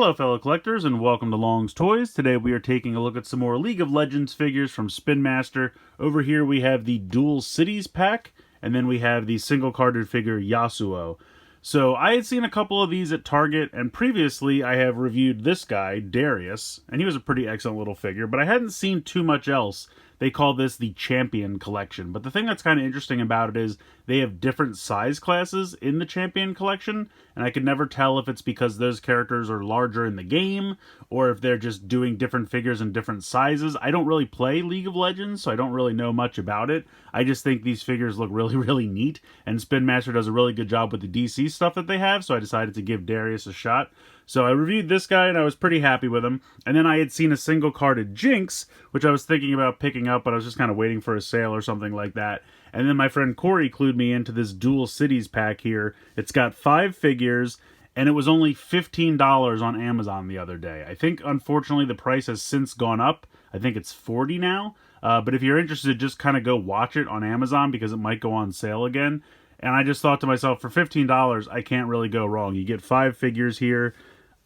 Hello fellow collectors and welcome to Long's Toys. Today we are taking a look at some more League of Legends figures from Spin Master. Over here we have the Dual Cities pack, and then we have the single carded figure Yasuo. So I had seen a couple of these at Target, and previously I have reviewed this guy, Darius, and he was a pretty excellent little figure, but I hadn't seen too much else. They call this the Champion Collection, but the thing that's kind of interesting about it is they have different size classes in the Champion Collection, and I could never tell if it's because those characters are larger in the game, or if they're just doing different figures in different sizes. I don't really play League of Legends, so I don't really know much about it. I just think these figures look really, really neat, and Spin Master does a really good job with the DC stuff that they have, so I decided to give Darius a shot. So I reviewed this guy, and I was pretty happy with him. And then I had seen a single-carded Jinx, which I was thinking about picking up, but I was just kind of waiting for a sale or something like that. And then my friend Corey clued me into this Dual Cities pack here. It's got 5 figures, and it was only $15 on Amazon the other day. I think, unfortunately, the price has since gone up. I think it's $40 now. But if you're interested, just kind of go watch it on Amazon, because it might go on sale again. And I just thought to myself, for $15, I can't really go wrong. You get 5 figures here.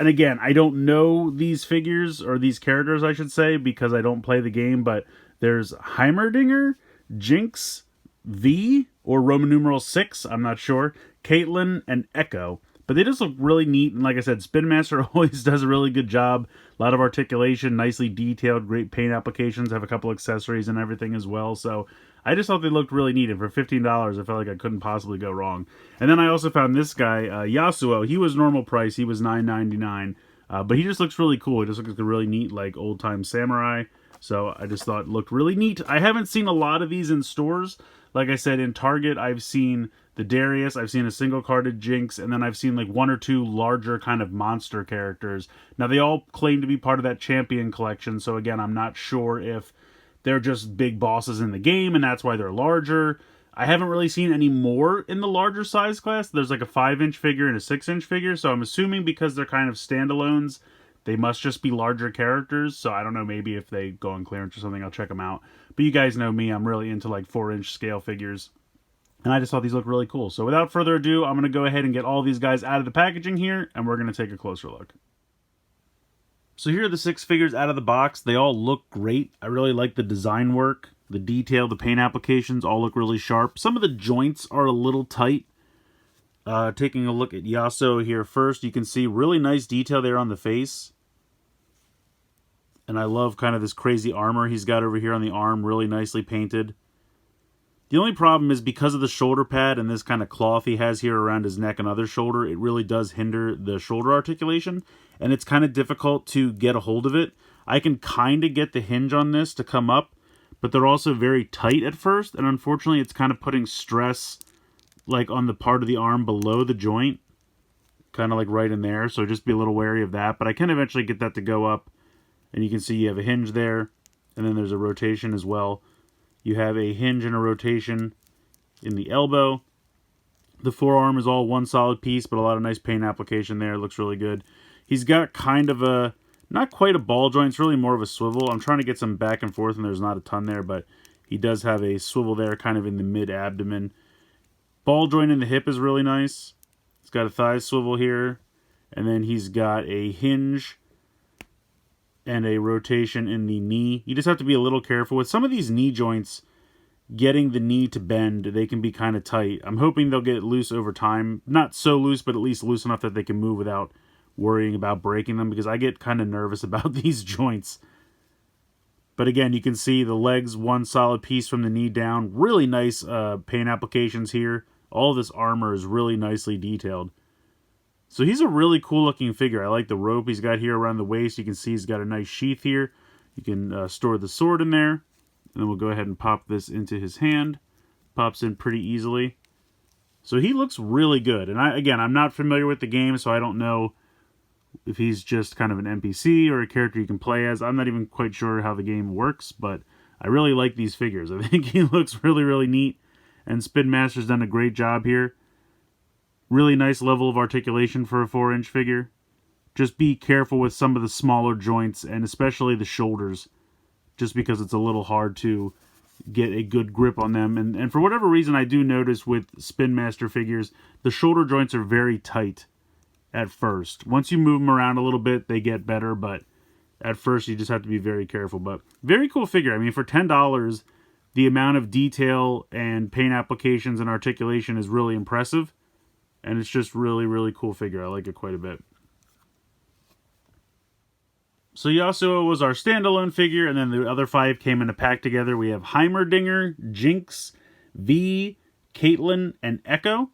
And again, I don't know these figures, or these characters, I should say, because I don't play the game, but there's Heimerdinger, Jinx, V, or Roman numeral 6, I'm not sure, Caitlyn, and Echo. But they just look really neat, and like I said, Spin Master always does a really good job. A lot of articulation, nicely detailed, great paint applications, have a couple accessories and everything as well, so I just thought they looked really neat, and for $15, I felt like I couldn't possibly go wrong. And then I also found this guy, Yasuo. He was normal price, he was $9.99, but he just looks really cool. He just looks like a really neat, like, old-time samurai, so I just thought it looked really neat. I haven't seen a lot of these in stores. Like I said, in Target, I've seen the Darius, I've seen a single-carded Jinx, and then I've seen like 1 or 2 larger kind of monster characters. Now, they all claim to be part of that Champion Collection, so again, I'm not sure if they're just big bosses in the game, and that's why they're larger. I haven't really seen any more in the larger size class. There's like a 5-inch figure and a 6-inch figure, so I'm assuming because they're kind of standalones, they must just be larger characters. So I don't know, maybe if they go on clearance or something, I'll check them out. But you guys know me, I'm really into like 4-inch scale figures. And I just thought these looked really cool. So without further ado, I'm going to go ahead and get all these guys out of the packaging here, and we're going to take a closer look. So here are the 6 figures out of the box. They all look great. I really like the design work, the detail, the paint applications all look really sharp. Some of the joints are a little tight. Taking a look at Yasuo here first, you can see really nice detail there on the face. And I love kind of this crazy armor he's got over here on the arm, really nicely painted. The only problem is because of the shoulder pad and this kind of cloth he has here around his neck and other shoulder, it really does hinder the shoulder articulation, and it's kind of difficult to get a hold of it. I can kind of get the hinge on this to come up, but they're also very tight at first, and unfortunately it's kind of putting stress like on the part of the arm below the joint, kind of like right in there, so just be a little wary of that, but I can eventually get that to go up, and you can see you have a hinge there, and then there's a rotation as well. You have a hinge and a rotation in the elbow. The forearm is all one solid piece, but a lot of nice paint application there. It looks really good. He's got kind of a, not quite a ball joint, it's really more of a swivel. I'm trying to get some back and forth, and there's not a ton there, but he does have a swivel there kind of in the mid-abdomen. Ball joint in the hip is really nice. He's got a thigh swivel here, and then he's got a hinge and a rotation in the knee. You just have to be a little careful. With some of these knee joints, getting the knee to bend, they can be kind of tight. I'm hoping they'll get loose over time. Not so loose, but at least loose enough that they can move without worrying about breaking them, because I get kind of nervous about these joints. But again, you can see the legs, one solid piece from the knee down. Really nice paint applications here. All this armor is really nicely detailed. So he's a really cool looking figure. I like the rope he's got here around the waist. You can see he's got a nice sheath here. You can store the sword in there. And then we'll go ahead and pop this into his hand. Pops in pretty easily. So he looks really good. And again, I'm not familiar with the game, so I don't know if he's just kind of an NPC or a character you can play as. I'm not even quite sure how the game works, but I really like these figures. I think he looks really, really neat. And Spin Master's done a great job here. Really nice level of articulation for a 4-inch figure. Just be careful with some of the smaller joints, and especially the shoulders, just because it's a little hard to get a good grip on them. And for whatever reason, I do notice with Spin Master figures, the shoulder joints are very tight. at first. Once you move them around a little bit, they get better, but at first you just have to be very careful. But very cool figure. I mean, for $10, the amount of detail and paint applications and articulation is really impressive. And it's just really, really cool figure. I like it quite a bit. So Yasuo was our standalone figure, and then the other 5 came in a pack together. We have Heimerdinger, Jinx, V, Caitlyn, and Echo.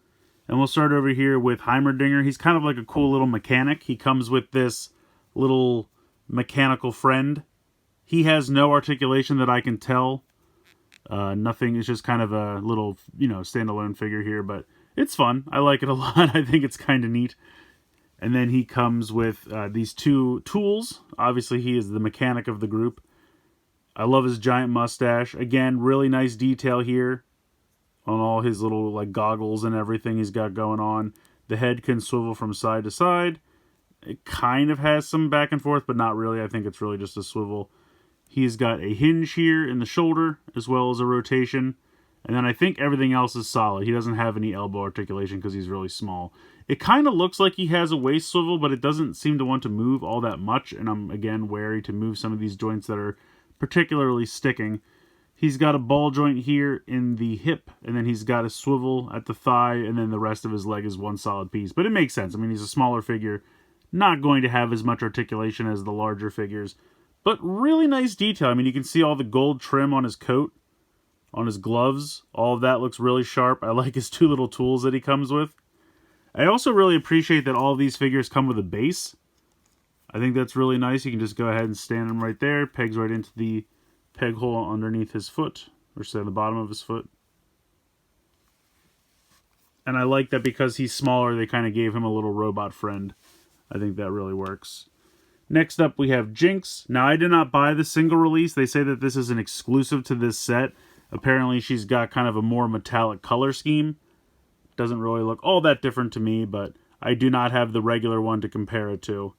And we'll start over here with Heimerdinger. He's kind of like a cool little mechanic. He comes with this little mechanical friend. He has no articulation that I can tell. Nothing. It's just kind of a little, standalone figure here, but it's fun. I like it a lot. I think it's kind of neat. And then he comes with these 2 tools. Obviously, he is the mechanic of the group. I love his giant mustache. Again, really nice detail here on all his little goggles and everything he's got going on. The head can swivel from side to side. It kind of has some back and forth, but not really. I think it's really just a swivel. He's got a hinge here in the shoulder, as well as a rotation. And then I think everything else is solid. He doesn't have any elbow articulation because he's really small. It kind of looks like he has a waist swivel, but it doesn't seem to want to move all that much. And I'm, again, wary to move some of these joints that are particularly sticking. He's got a ball joint here in the hip, and then he's got a swivel at the thigh, and then the rest of his leg is one solid piece. But it makes sense. I mean, he's a smaller figure, not going to have as much articulation as the larger figures. But really nice detail. I mean, you can see all the gold trim on his coat, on his gloves. All of that looks really sharp. I like his 2 little tools that he comes with. I also really appreciate that all of these figures come with a base. I think that's really nice. You can just go ahead and stand him right there. Pegs right into the peg hole underneath his foot, or say the bottom of his foot. And I like that because he's smaller, they kind of gave him a little robot friend. I think that really works. Next up, we have Jinx. Now, I did not buy the single release. They say that this is an exclusive to this set. Apparently, she's got kind of a more metallic color scheme. Doesn't really look all that different to me, but I do not have the regular one to compare it to.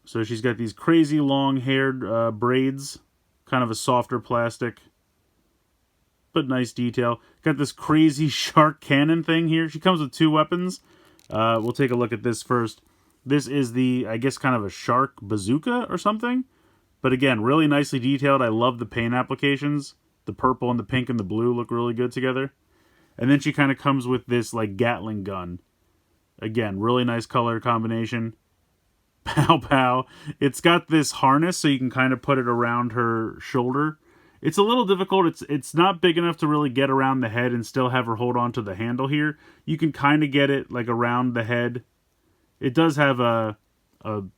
So she's got these crazy long-haired braids. Kind of a softer plastic, but nice detail. Got this crazy shark cannon thing here. She comes with 2 weapons. We'll take a look at this first. This is the, I guess, kind of a shark bazooka or something. But again, really nicely detailed. I love the paint applications. The purple and the pink and the blue look really good together. And then she kind of comes with this, Gatling gun. Again, really nice color combination. Pow, pow. It's got this harness, so you can kind of put it around her shoulder. It's a little difficult. It's not big enough to really get around the head and still have her hold on to the handle here. You can kind of get it, around the head. It does have a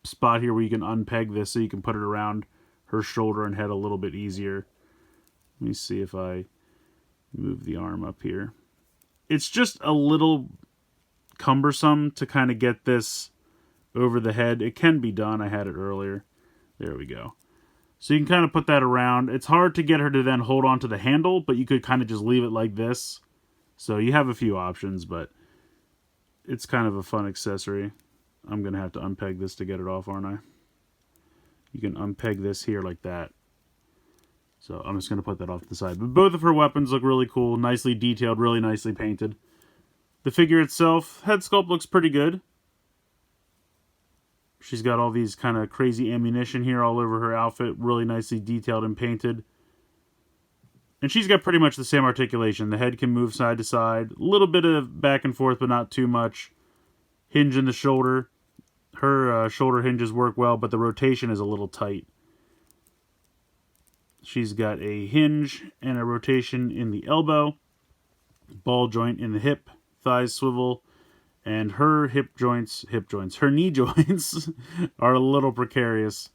spot here where you can unpeg this so you can put it around her shoulder and head a little bit easier. Let me see if I move the arm up here. It's just a little cumbersome to kind of get this over the head. It can be done. I had it earlier. There we go. So you can kind of put that around. It's hard to get her to then hold on to the handle, but you could kind of just leave it like this. So you have a few options, but it's kind of a fun accessory. I'm going to have to unpeg this to get it off, aren't I? You can unpeg this here like that. So I'm just going to put that off to the side. But both of her weapons look really cool, nicely detailed, really nicely painted. The figure itself, head sculpt looks pretty good. She's got all these kind of crazy ammunition here all over her outfit, really nicely detailed and painted. And she's got pretty much the same articulation. The head can move side to side, a little bit of back and forth, but not too much. Hinge in the shoulder. Her shoulder hinges work well, but the rotation is a little tight. She's got a hinge and a rotation in the elbow, ball joint in the hip, thighs swivel, and her her knee joints are a little precarious.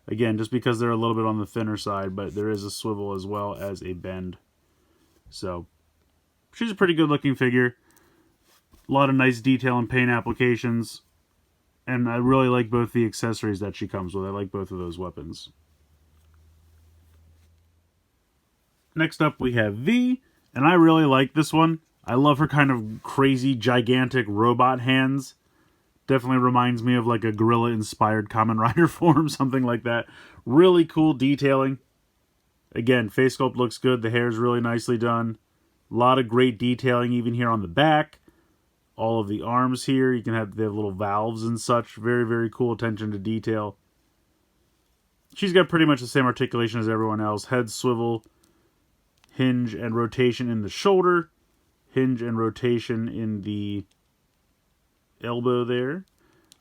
Again, just because they're a little bit on the thinner side, but there is a swivel as well as a bend. So, she's a pretty good looking figure. A lot of nice detail and paint applications. And I really like both the accessories that she comes with. I like both of those weapons. Next up we have V, and I really like this one. I love her kind of crazy, gigantic robot hands. Definitely reminds me of like a gorilla-inspired Kamen Rider form, something like that. Really cool detailing. Again, face sculpt looks good. The hair is really nicely done. A lot of great detailing even here on the back. All of the arms here, they have little valves and such. Very, very cool attention to detail. She's got pretty much the same articulation as everyone else. Head swivel, hinge and rotation in the shoulder, hinge and rotation in the elbow there.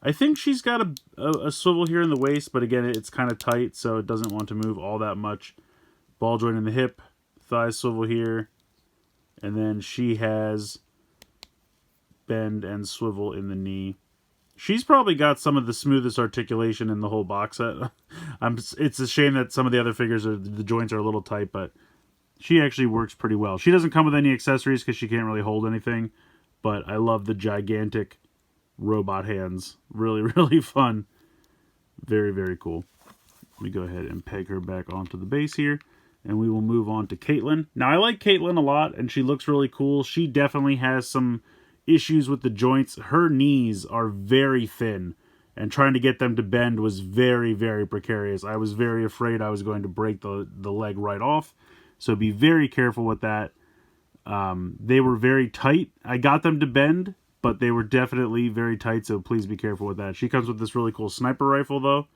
I think she's got a swivel here in the waist, but again, it's kind of tight, so it doesn't want to move all that much. Ball joint in the hip, thigh swivel here, and then she has bend and swivel in the knee. She's probably got some of the smoothest articulation in the whole box set. It's a shame that some of the other figures, the joints are a little tight, but she actually works pretty well. She doesn't come with any accessories because she can't really hold anything, but I love the gigantic robot hands. Really, really fun. Very, very cool. Let me go ahead and peg her back onto the base here, and we will move on to Caitlin. Now, I like Caitlin a lot, and she looks really cool. She definitely has some issues with the joints. Her knees are very thin, and trying to get them to bend was very, very precarious. I was very afraid I was going to break the leg right off, so be very careful with that. They were very tight. I got them to bend, but they were definitely very tight, so please be careful with that. She comes with this really cool sniper rifle, though,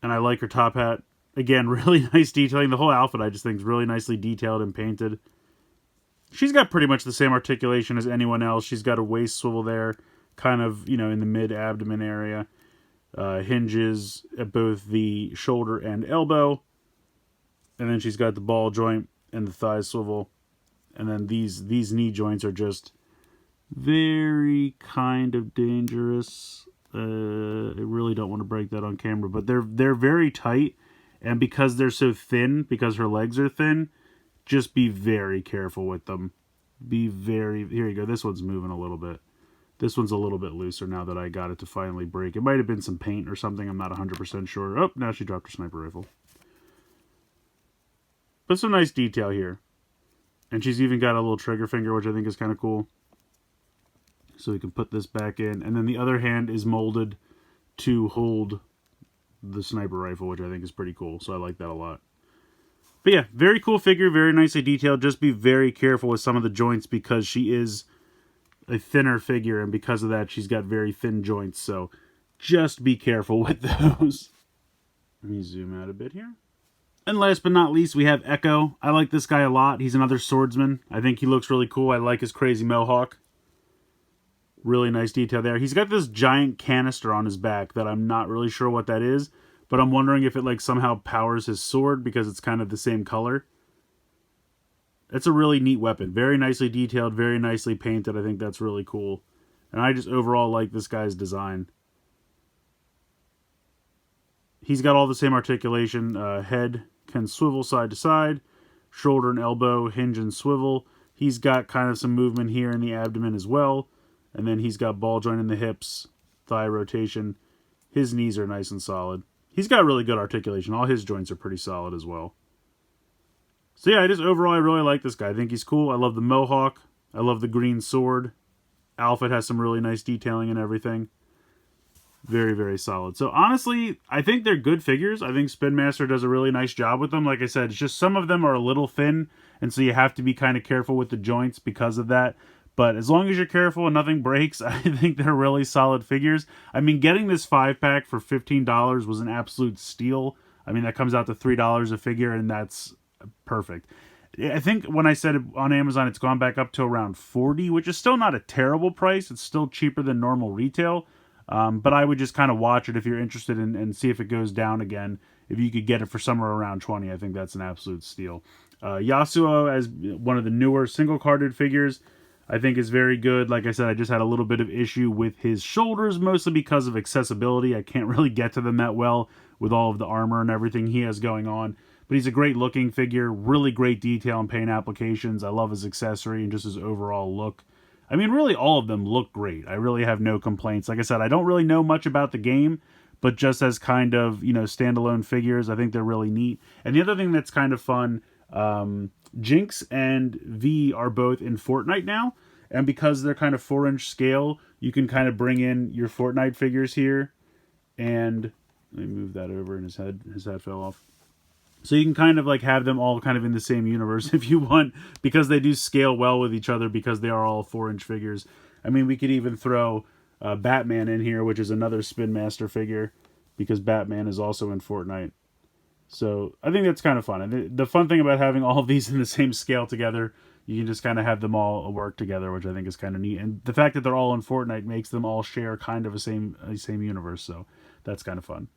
and I like her top hat. Again, really nice detailing. The whole outfit, I just think, is really nicely detailed and painted. She's got pretty much the same articulation as anyone else. She's got a waist swivel there, kind of, in the mid-abdomen area. Hinges at both the shoulder and elbow. And then she's got the ball joint and the thigh swivel. And then these knee joints are just very kind of dangerous. I really don't want to break that on camera, but they're very tight. And because they're so thin, because her legs are thin, just be very careful with them. Here you go. This one's moving a little bit. This one's a little bit looser now that I got it to finally break. It might have been some paint or something. I'm not 100% sure. Oh, now she dropped her sniper rifle. But some nice detail here. And she's even got a little trigger finger, which I think is kind of cool. So we can put this back in. And then the other hand is molded to hold the sniper rifle, which I think is pretty cool. So I like that a lot. But yeah, very cool figure, very nicely detailed. Just be very careful with some of the joints because she is a thinner figure, and because of that, she's got very thin joints. So just be careful with those. Let me zoom out a bit here. And last but not least, we have Echo. I like this guy a lot. He's another swordsman. I think he looks really cool. I like his crazy mohawk. Really nice detail there. He's got this giant canister on his back that I'm not really sure what that is. But I'm wondering if it somehow powers his sword because it's kind of the same color. It's a really neat weapon. Very nicely detailed, very nicely painted. I think that's really cool. And I just overall like this guy's design. He's got all the same articulation. Head can swivel side to side. Shoulder and elbow hinge and swivel. He's got kind of some movement here in the abdomen as well. And then he's got ball joint in the hips. Thigh rotation. His knees are nice and solid. He's got really good articulation. All his joints are pretty solid as well. So yeah, overall, I really like this guy. I think he's cool. I love the mohawk. I love the green sword. Outfit has some really nice detailing and everything. Very, very solid. So honestly, I think they're good figures. I think Spin Master does a really nice job with them. Like I said, it's just some of them are a little thin, and so you have to be kind of careful with the joints because of that. But as long as you're careful and nothing breaks, I think they're really solid figures. I mean, getting this 5-pack for $15 was an absolute steal. I mean, that comes out to $3 a figure, and that's perfect. I think when I said it on Amazon, it's gone back up to around $40, which is still not a terrible price. It's still cheaper than normal retail. But I would just kind of watch it if you're interested and see if it goes down again. If you could get it for somewhere around 20, I think that's an absolute steal. Yasuo, as one of the newer single-carded figures, I think is very good. Like I said, I just had a little bit of issue with his shoulders, mostly because of accessibility. I can't really get to them that well with all of the armor and everything he has going on. But he's a great looking figure, really great detail and paint applications. I love his accessory and just his overall look. I mean, really all of them look great. I really have no complaints. Like I said, I don't really know much about the game, but just as kind of, standalone figures, I think they're really neat. And the other thing that's kind of fun, Jinx and V are both in Fortnite now, and because they're kind of 4-inch scale, you can kind of bring in your Fortnite figures here, and let me move that over, and his head fell off. So you can kind of like have them all kind of in the same universe if you want, because they do scale well with each other because they are all 4-inch figures. I mean, we could even throw Batman in here, which is another Spin Master figure, because Batman is also in Fortnite. So I think that's kind of fun. And the fun thing about having all of these in the same scale together, you can just kind of have them all work together, which I think is kind of neat. And the fact that they're all in Fortnite makes them all share kind of a same universe. So that's kind of fun.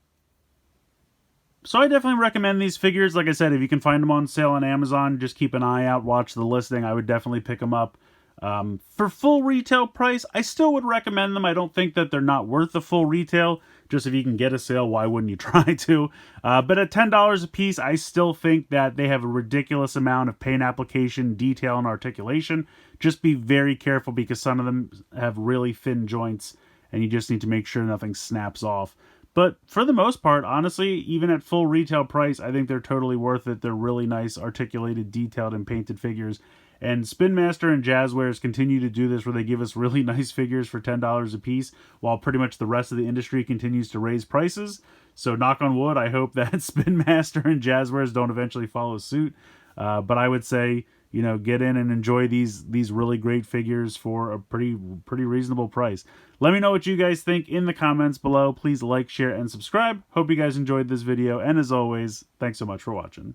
So I definitely recommend these figures. Like I said, if you can find them on sale on Amazon, just keep an eye out, watch the listing. I would definitely pick them up. For full retail price, I still would recommend them. I don't think that they're not worth the full retail. Just if you can get a sale, why wouldn't you try to? But at $10 a piece, I still think that they have a ridiculous amount of paint application, detail, and articulation. Just be very careful because some of them have really thin joints, and you just need to make sure nothing snaps off. But for the most part, honestly, even at full retail price, I think they're totally worth it. They're really nice, articulated, detailed, and painted figures. And Spin Master and Jazzwares continue to do this where they give us really nice figures for $10 a piece, while pretty much the rest of the industry continues to raise prices. So knock on wood, I hope that Spin Master and Jazzwares don't eventually follow suit. But I would say, you know, get in and enjoy these really great figures for a pretty reasonable price. Let me know what you guys think in the comments below. Please like, share, and subscribe. Hope you guys enjoyed this video, and as always, thanks so much for watching.